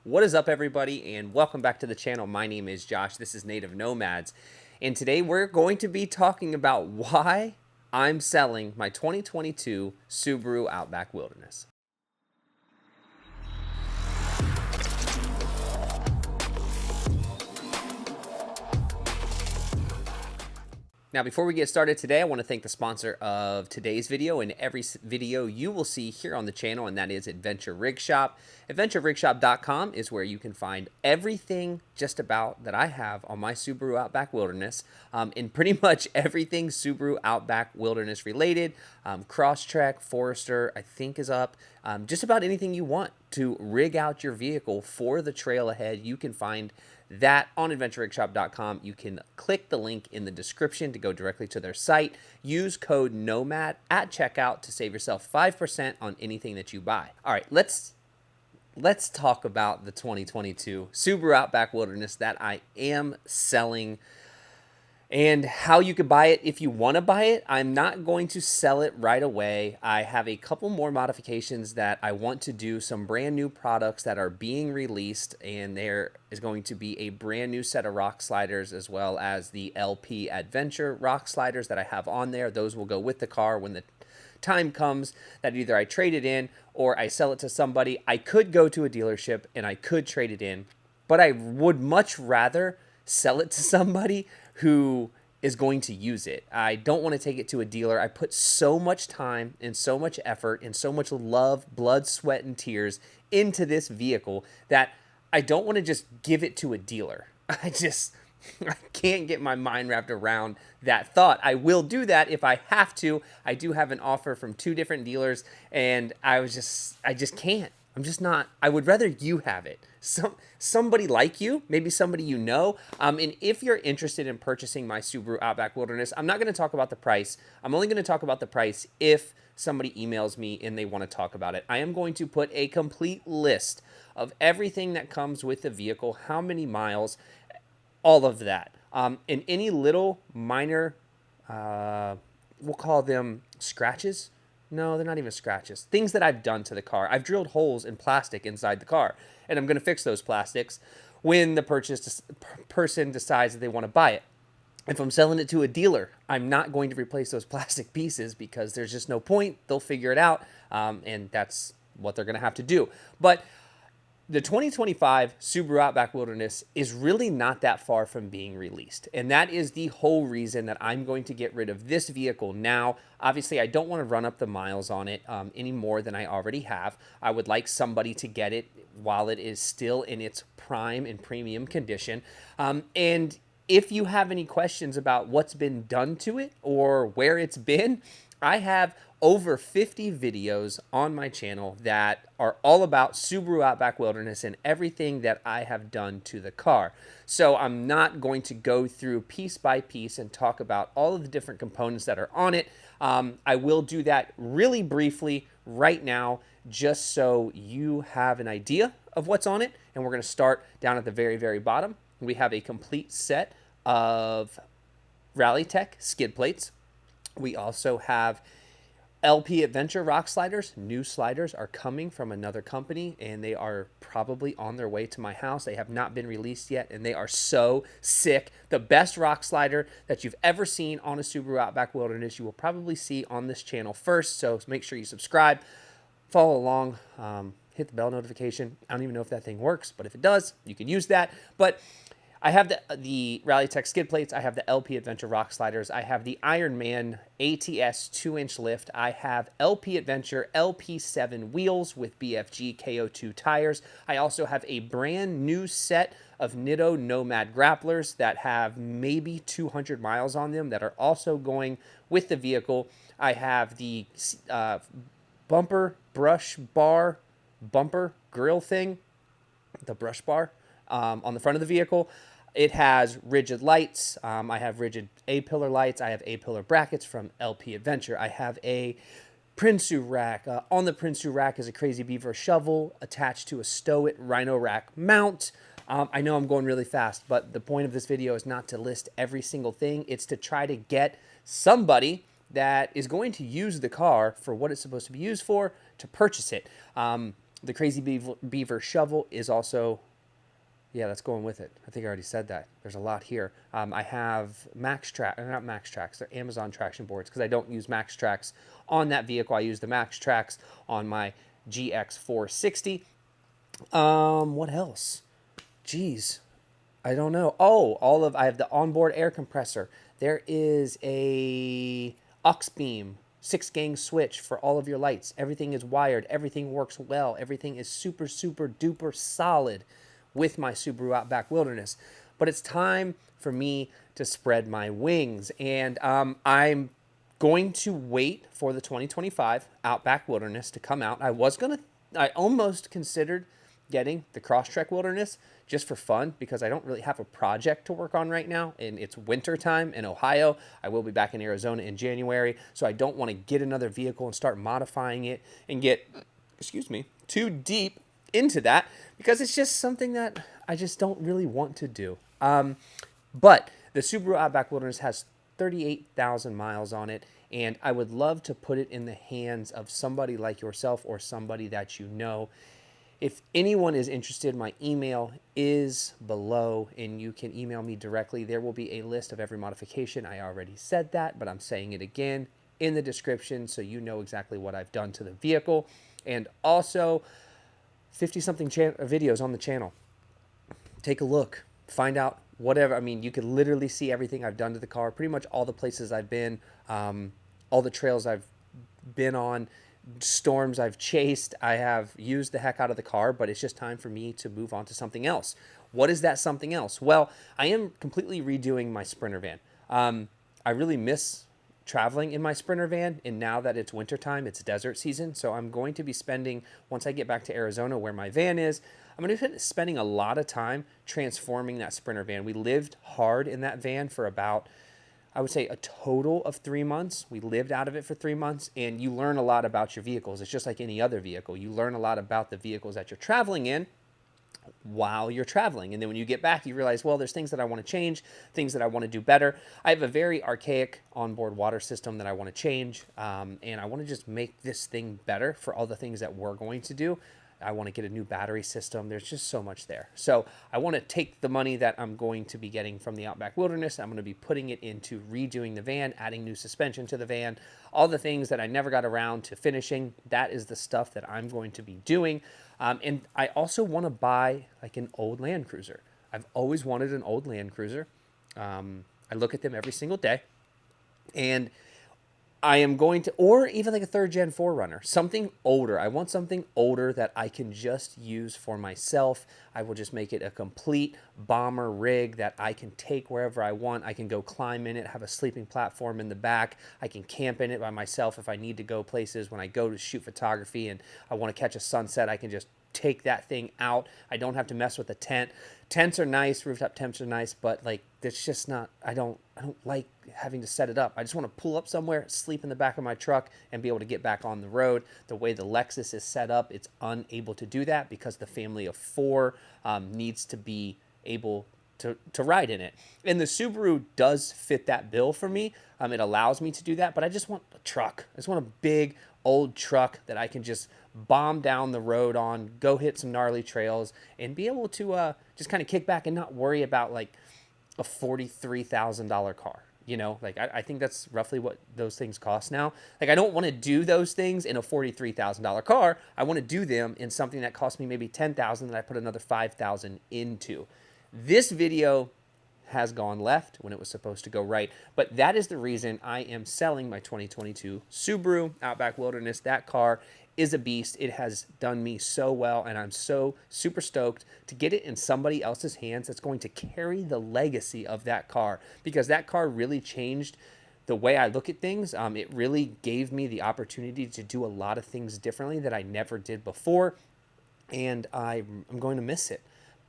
What is up, everybody, and welcome back to the channel. My name is Josh. This is Native Nomads, and today we're going to be talking about why I'm selling my 2022 Subaru Outback Wilderness. Now, before we get started today, I want to thank the sponsor of today's video and every video you will see here on the channel, and that is Aventure Rig Shop. AdventureRigShop.com is where you can find everything just about that I have on my Subaru Outback Wilderness, and pretty much everything Subaru Outback Wilderness related. Crosstrek, Forester, I think is up. Just about anything you want to rig out your vehicle for the trail ahead, you can find that on AdventureRigShop.com. You can click the link in the description to go directly to their site. Use code NOMAD at checkout to save yourself 5% on anything that you buy. All right, let's talk about the 2022 Subaru Outback Wilderness that I am selling and how you could buy it if you want to buy it. I'm not going to sell it right away. I have a couple more modifications that I want to do, some brand new products that are being released, and there is going to be a brand new set of rock sliders as well as the LP Adventure rock sliders that I have on there. Those will go with the car when the time comes that either I trade it in or I sell it to somebody. I could go to a dealership and I could trade it in, but I would much rather sell it to somebody who is going to use it. I don't want to take it to a dealer. I put so much time and so much effort and so much love, blood, sweat, and tears into this vehicle that I don't want to just give it to a dealer. I can't get my mind wrapped around that thought. I will do that if I have to. I do have an offer from 2 different dealers, and I just can't. I'm just not. I would rather you have it. Somebody like you, maybe somebody you know. And if you're interested in purchasing my Subaru Outback Wilderness, I'm not going to talk about the price. I'm only going to talk about the price if somebody emails me and they want to talk about it. I am going to put a complete list of everything that comes with the vehicle, how many miles, all of that. And any little minor, we'll call them scratches. No, they're not even scratches. Things that I've done to the car. I've drilled holes in plastic inside the car, and I'm going to fix those plastics when the person decides that they want to buy it. If I'm selling it to a dealer, I'm not going to replace those plastic pieces because there's just no point. They'll figure it out, and that's what they're going to have to do. But the 2025 Subaru Outback Wilderness is really not that far from being released. And that is the whole reason that I'm going to get rid of this vehicle now. Obviously, I don't want to run up the miles on it any more than I already have. I would like somebody to get it while it is still in its prime and premium condition. And if you have any questions about what's been done to it or where it's been, I have over 50 videos on my channel that are all about Subaru Outback Wilderness and everything that I have done to the car. So I'm not going to go through piece by piece and talk about all of the different components that are on it. I will do that really briefly right now, just so you have an idea of what's on it. And we're going to start down at the very, very bottom. We have a complete set of Ralitek skid plates. We also have LP Adventure rock sliders. New sliders are coming from another company, and they are probably on their way to my house. They have not been released yet, and they are so sick. The best rock slider that you've ever seen on a Subaru Outback Wilderness, you will probably see on this channel first. So make sure you subscribe, follow along, hit the bell notification. I don't even know if that thing works, but if it does, you can use that. But I have the Ralitek skid plates. I have the LP Adventure rock sliders. I have the Ironman ATS 2-inch lift. I have LP Adventure LP7 wheels with BFG KO2 tires. I also have a brand new set of Nitto Nomad Grapplers that have maybe 200 miles on them that are also going with the vehicle. I have the bumper brush bar, bumper grill thing, the brush bar on the front of the vehicle. It has rigid lights. I have rigid A-pillar lights. I have A-pillar brackets from LP Adventure. I have a Prinsu rack. On the Prinsu rack is a Krazy beaver shovel attached to a Stow-it Rhino rack mount. I know I'm going really fast, but the point of this video is not to list every single thing. It's to try to get somebody that is going to use the car for what it's supposed to be used for to purchase it. The Krazy beaver shovel is also, yeah, that's going with it. I think I already said that. There's a lot here. I have not Max Tracks, they're Amazon traction boards because I don't use Max Tracks on that vehicle. I use the Max Tracks on my GX460. What else? Jeez, I don't know. Oh, I have the onboard air compressor. There is a Auxbeam 6-gang switch for all of your lights. Everything is wired. Everything works well. Everything is super, super duper solid with my Subaru Outback Wilderness. But it's time for me to spread my wings. And I'm going to wait for the 2025 Outback Wilderness to come out. I almost considered getting the Crosstrek Wilderness just for fun because I don't really have a project to work on right now, and it's winter time in Ohio. I will be back in Arizona in January, so I don't want to get another vehicle and start modifying it and get, too deep into that because it's just something that I just don't really want to do. But the Subaru Outback Wilderness has 38,000 miles on it, and I would love to put it in the hands of somebody like yourself or somebody that you know. If anyone is interested, my email is below, and you can email me directly. There will be a list of every modification. I already said that, but I'm saying it again in the description so you know exactly what I've done to the vehicle. And also, 50-something videos on the channel. Take a look. Find out whatever. I mean, you could literally see everything I've done to the car, pretty much all the places I've been, all the trails I've been on, storms I've chased. I have used the heck out of the car, but it's just time for me to move on to something else. What is that something else? Well, I am completely redoing my Sprinter van. I really miss traveling in my Sprinter van, and now that it's wintertime, it's desert season, so I'm going to be spending, once I get back to Arizona where my van is, I'm going to be spending a lot of time transforming that Sprinter van. We lived hard in that van for about, I would say, a total of 3 months. We lived out of it for 3 months, and you learn a lot about your vehicles. It's just like any other vehicle. You learn a lot about the vehicles that you're traveling in while you're traveling. And then when you get back, you realize, well, there's things that I want to change, things that I want to do better. I have a very archaic onboard water system that I want to change, and I want to just make this thing better for all the things that we're going to do. I want to get a new battery system. There's just so much there. So I want to take the money that I'm going to be getting from the Outback Wilderness. I'm going to be putting it into redoing the van, adding new suspension to the van, all the things that I never got around to finishing. That is the stuff that I'm going to be doing. And I also want to buy like an old Land Cruiser. I've always wanted an old Land Cruiser. I look at them every single day. And I am going to, or even like a 3rd gen 4Runner, something older. I want something older that I can just use for myself. I will just make it a complete bomber rig that I can take wherever I want. I can go climb in it, have a sleeping platform in the back. I can camp in it by myself if I need to go places. When I go to shoot photography and I want to catch a sunset, I can just take that thing out. I don't have to mess with a tent. Tents are nice, rooftop tents are nice, but like it's just not, I don't like having to set it up. I just want to pull up somewhere, sleep in the back of my truck, and be able to get back on the road. The way the Lexus is set up, it's unable to do that because the family of 4 needs to be able to ride in it. And the Subaru does fit that bill for me. It allows me to do that, but I just want a truck. I just want a big old truck that I can just bomb down the road on, go hit some gnarly trails, and be able to just kind of kick back and not worry about like a $43,000 car. You know, like I think that's roughly what those things cost now. Like I don't want to do those things in a $43,000 car. I want to do them in something that cost me maybe $10,000 that I put another $5,000 into. This video has gone left when it was supposed to go right, but that is the reason I am selling my 2022 Subaru Outback Wilderness. That car is a beast. It has done me so well, and I'm so super stoked to get it in somebody else's hands that's going to carry the legacy of that car, because that car really changed the way I look at things. It really gave me the opportunity to do a lot of things differently that I never did before, and I'm going to miss it.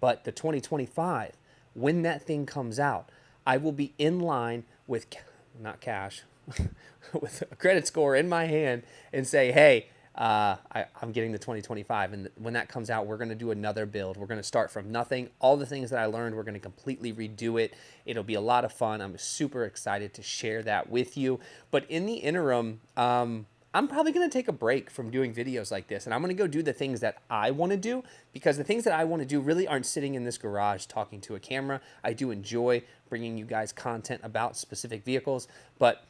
But the 2025, when that thing comes out, I will be in line with, not cash, with a credit score in my hand and say, hey, I'm getting the 2025. And when that comes out, we're going to do another build. We're going to start from nothing. All the things that I learned, we're going to completely redo it. It'll be a lot of fun. I'm super excited to share that with you. But in the interim, I'm probably going to take a break from doing videos like this, and I'm going to go do the things that I want to do, because the things that I want to do really aren't sitting in this garage talking to a camera. I do enjoy bringing you guys content about specific vehicles, but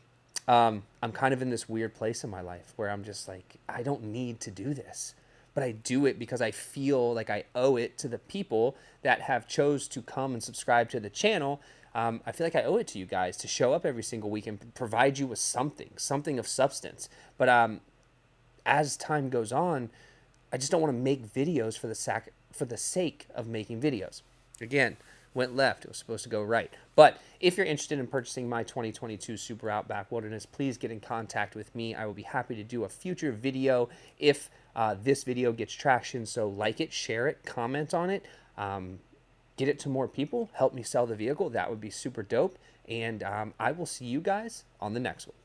I'm kind of in this weird place in my life where I'm just like, I don't need to do this, but I do it because I feel like I owe it to the people that have chose to come and subscribe to the channel. I feel like I owe it to you guys to show up every single week and provide you with something of substance. But as time goes on, I just don't want to make videos for the sake of making videos. Again, went left. It was supposed to go right. But if you're interested in purchasing my 2022 Subaru Outback Wilderness, please get in contact with me. I will be happy to do a future video if this video gets traction. So like it, share it, comment on it, get it to more people, help me sell the vehicle. That would be super dope. And I will see you guys on the next one.